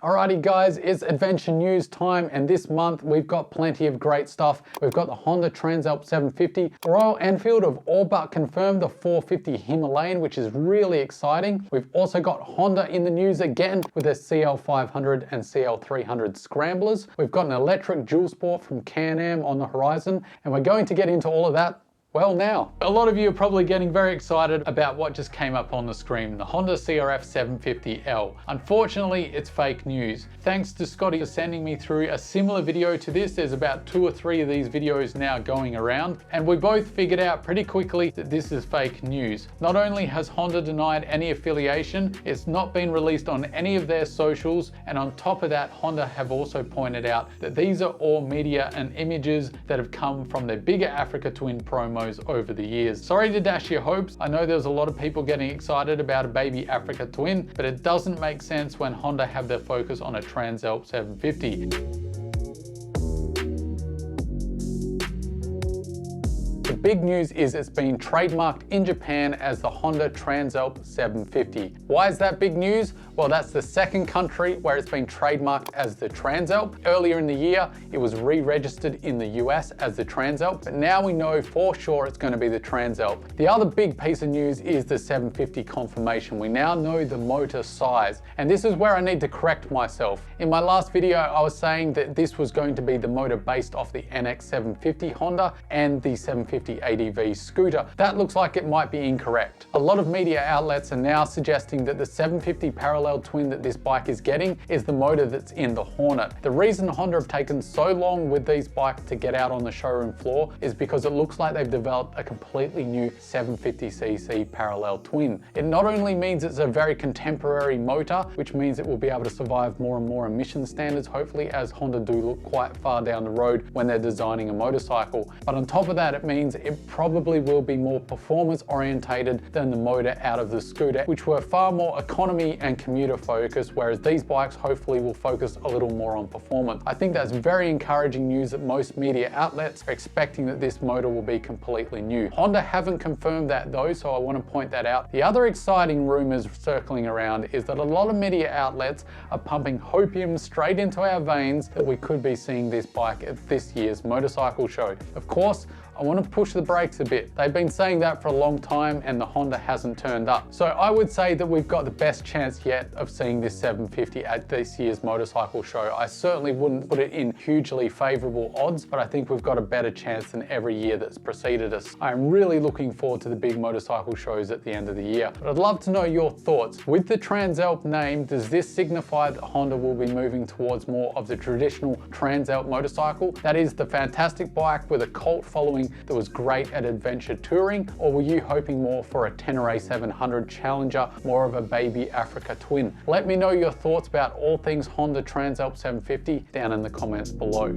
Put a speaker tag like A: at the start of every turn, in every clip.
A: Alrighty guys, it's adventure news time, and this month we've got plenty of great stuff. We've got the Honda Transalp 750. Royal Enfield have all but confirmed the 450 Himalayan, which is really exciting. We've also got Honda in the news again with their CL500 and CL300 Scramblers. We've got an electric dual sport from Can-Am on the horizon, and we're going to get into all of that well now. A lot of you are probably getting very excited about what just came up on the screen, the Honda CRF 750L. Unfortunately, it's fake news. Thanks to Scotty for sending me through a similar video to this. There's about 2 or 3 of these videos now going around, and we both figured out pretty quickly that this is fake news. Not only has Honda denied any affiliation, it's not been released on any of their socials, and on top of that, Honda have also pointed out that these are all media and images that have come from their bigger Africa Twin promos over the years. Sorry to dash your hopes. I know there's a lot of people getting excited about a baby Africa Twin, but it doesn't make sense when Honda have their focus on a Transalp 750. The big news is it's been trademarked in Japan as the Honda Transalp 750. Why is that big news? Well, that's the second country where it's been trademarked as the Transalp. Earlier in the year, it was re-registered in the US as the Transalp, but now we know for sure it's going to be the Transalp. The other big piece of news is the 750 confirmation. We now know the motor size, and this is where I need to correct myself. In my last video, I was saying that this was going to be the motor based off the NX 750 Honda and the 750 ADV scooter. That looks like it might be incorrect. A lot of media outlets are now suggesting that the 750 parallel twin that this bike is getting is the motor that's in the Hornet. The reason Honda have taken so long with these bikes to get out on the showroom floor is because it looks like they've developed a completely new 750cc parallel twin. It not only means it's a very contemporary motor, which means it will be able to survive more and more emission standards, hopefully, as Honda do look quite far down the road when they're designing a motorcycle. But on top of that, it means it probably will be more performance orientated than the motor out of the scooter, which were far more economy and commuter focused, whereas these bikes hopefully will focus a little more on performance. I think that's very encouraging news that most media outlets are expecting that this motor will be completely new. Honda haven't confirmed that though, so I want to point that out. The other exciting rumors circling around is that a lot of media outlets are pumping hopium straight into our veins that we could be seeing this bike at this year's motorcycle show. Of course, I want to push the brakes a bit. They've been saying that for a long time and the Honda hasn't turned up. So I would say that we've got the best chance yet of seeing this 750 at this year's motorcycle show. I certainly wouldn't put it in hugely favorable odds, but I think we've got a better chance than every year that's preceded us. I'm really looking forward to the big motorcycle shows at the end of the year. But I'd love to know your thoughts. With the Transalp name, does this signify that Honda will be moving towards more of the traditional Transalp motorcycle? That is the fantastic bike with a cult following that was great at adventure touring, or were you hoping more for a Tenere 700 Challenger, more of a baby Africa Twin? Let me know your thoughts about all things Honda Transalp 750 down in the comments below.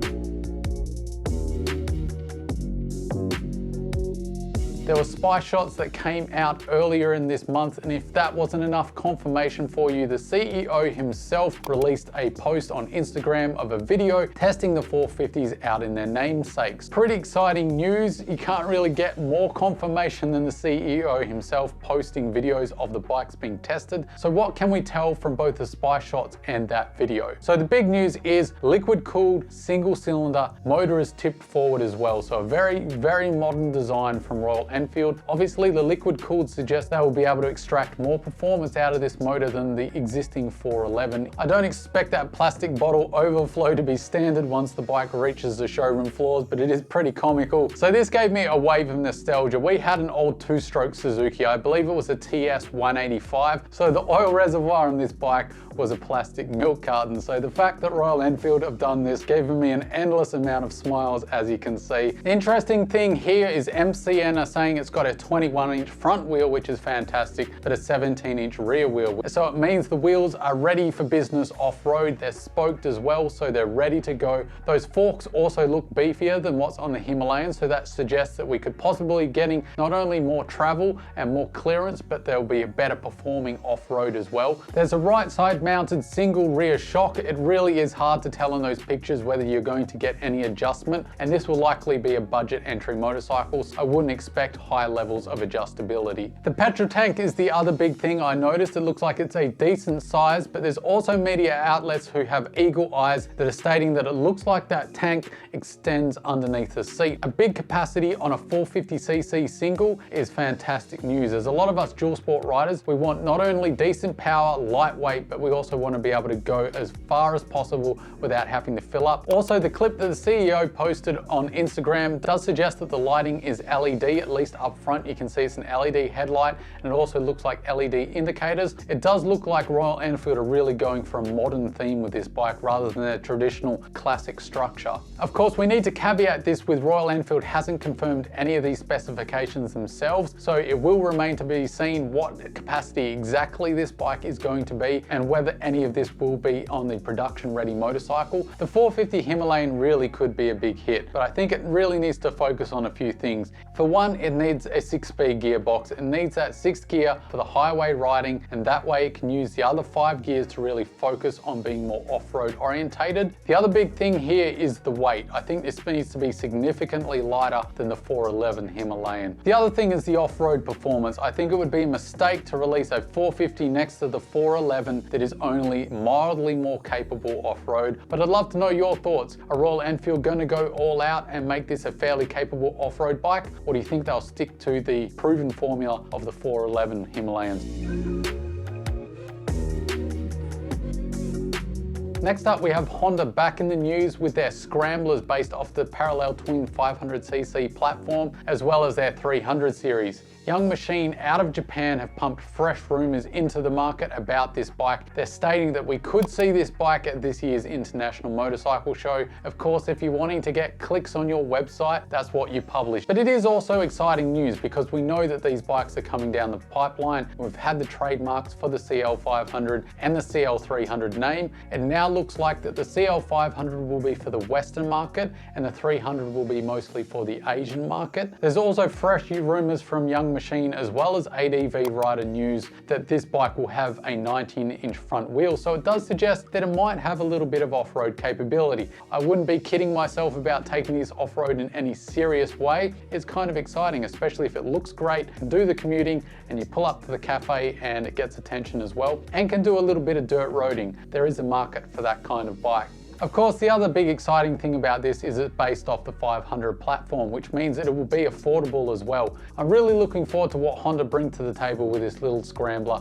A: There were spy shots that came out earlier in this month, and if that wasn't enough confirmation for you, the CEO himself released a post on Instagram of a video testing the 450s out in their namesakes. Pretty exciting news. You can't really get more confirmation than the CEO himself posting videos of the bikes being tested. So what can we tell from both the spy shots and that video? So the big news is liquid cooled, single cylinder, motor is tipped forward as well. So a very, very modern design from Royal Enfield. Obviously, the liquid cooled suggests they will be able to extract more performance out of this motor than the existing 411. I don't expect that plastic bottle overflow to be standard once the bike reaches the showroom floors, but it is pretty comical. So this gave me a wave of nostalgia. We had an old 2-stroke Suzuki, I believe it was a TS 185. So the oil reservoir on this bike was a plastic milk carton. So the fact that Royal Enfield have done this gave me an endless amount of smiles, as you can see. The interesting thing here is MCN are saying it's got a 21-inch front wheel, which is fantastic, but a 17-inch rear wheel. So it means the wheels are ready for business off-road. They're spoked as well, so they're ready to go. Those forks also look beefier than what's on the Himalayan, so that suggests that we could possibly getting not only more travel and more clearance, but there'll be a better performing off-road as well. There's a right side mounted single rear shock. It really is hard to tell in those pictures whether you're going to get any adjustment, and this will likely be a budget entry motorcycle, so I wouldn't expect high levels of adjustability. The petrol tank is the other big thing I noticed. It looks like it's a decent size, but there's also media outlets who have eagle eyes that are stating that it looks like that tank extends underneath the seat. A big capacity on a 450cc single is fantastic news. There's a lot of us dual sport riders, we want not only decent power, lightweight, but we also want to be able to go as far as possible without having to fill up. Also, the clip that the CEO posted on Instagram does suggest that the lighting is LED, at least up front. You can see it's an LED headlight, and it also looks like LED indicators. It does look like Royal Enfield are really going for a modern theme with this bike rather than their traditional classic structure. Of course, we need to caveat this with Royal Enfield hasn't confirmed any of these specifications themselves, so it will remain to be seen what capacity exactly this bike is going to be and whether any of this will be on the production ready motorcycle. The 450 Himalayan really could be a big hit, but I think it really needs to focus on a few things. For one, it needs a 6-speed gearbox. It needs that 6th gear for the highway riding, and that way it can use the other 5 gears to really focus on being more off-road orientated. The other big thing here is the weight. I think this needs to be significantly lighter than the 411 Himalayan. The other thing is the off-road performance. I think it would be a mistake to release a 450 next to the 411 that is only mildly more capable off-road, but I'd love to know your thoughts. Are Royal Enfield going to go all out and make this a fairly capable off-road bike, or do you think they'll stick to the proven formula of the 411 Himalayans? Next up, we have Honda back in the news with their Scramblers based off the parallel twin 500cc platform, as well as their 300 series. Young Machine out of Japan have pumped fresh rumours into the market about this bike. They're stating that we could see this bike at this year's International Motorcycle Show. Of course, if you're wanting to get clicks on your website, that's what you publish. But it is also exciting news because we know that these bikes are coming down the pipeline. We've had the trademarks for the CL500 and the CL300 name. It now looks like that the CL500 will be for the Western market and the 300 will be mostly for the Asian market. There's also fresh rumours from Young Machine as well as ADV Rider News that this bike will have a 19-inch front wheel, so it does suggest that it might have a little bit of off-road capability. I wouldn't be kidding myself about taking this off-road in any serious way. It's kind of exciting, especially if it looks great and do the commuting and you pull up to the cafe and it gets attention as well and can do a little bit of dirt roading. There is a market for that kind of bike. Of course, the other big exciting thing about this is it's based off the 500 platform, which means that it will be affordable as well. I'm really looking forward to what Honda bring to the table with this little Scrambler.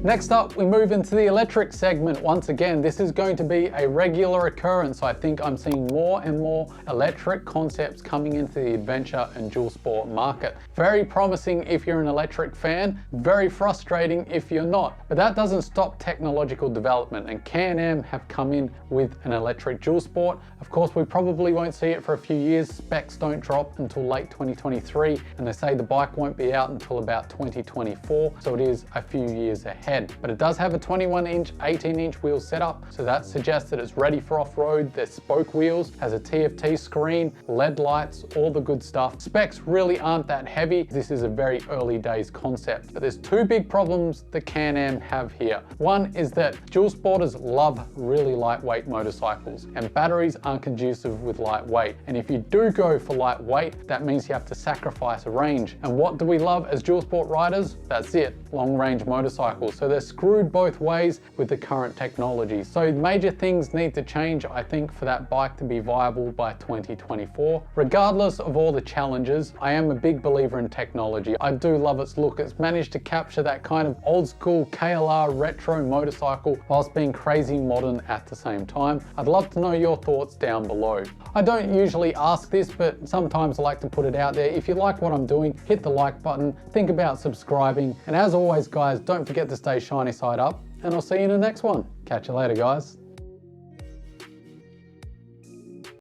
A: Next up, we move into the electric segment. Once again, this is going to be a regular occurrence. I think I'm seeing more and more electric concepts coming into the adventure and dual sport market. Very promising if you're an electric fan, very frustrating if you're not. But that doesn't stop technological development, and Can-Am have come in with an electric dual sport. Of course, we probably won't see it for a few years. Specs don't drop until late 2023, and they say the bike won't be out until about 2024, so it is a few years ahead. But it does have a 21-inch, 18-inch wheel setup, so that suggests that it's ready for off-road. There's spoke wheels, has a TFT screen, LED lights, all the good stuff. Specs really aren't that heavy. This is a very early days concept. But there's two big problems that Can-Am have here. One is that dual sporters love really lightweight motorcycles, and batteries aren't conducive with lightweight. And if you do go for lightweight, that means you have to sacrifice a range. And what do we love as dual sport riders? That's it, long range motorcycles. So they're screwed both ways with the current technology. So major things need to change, I think, for that bike to be viable by 2024. Regardless of all the challenges, I am a big believer in technology. I do love its look. It's managed to capture that kind of old school KLR retro motorcycle whilst being crazy modern at the same time. I'd love to know your thoughts down below. I don't usually ask this, but sometimes I like to put it out there. If you like what I'm doing, hit the like button, think about subscribing, and as always guys, don't forget to stay shiny side up, and I'll see you in the next one. Catch you later guys.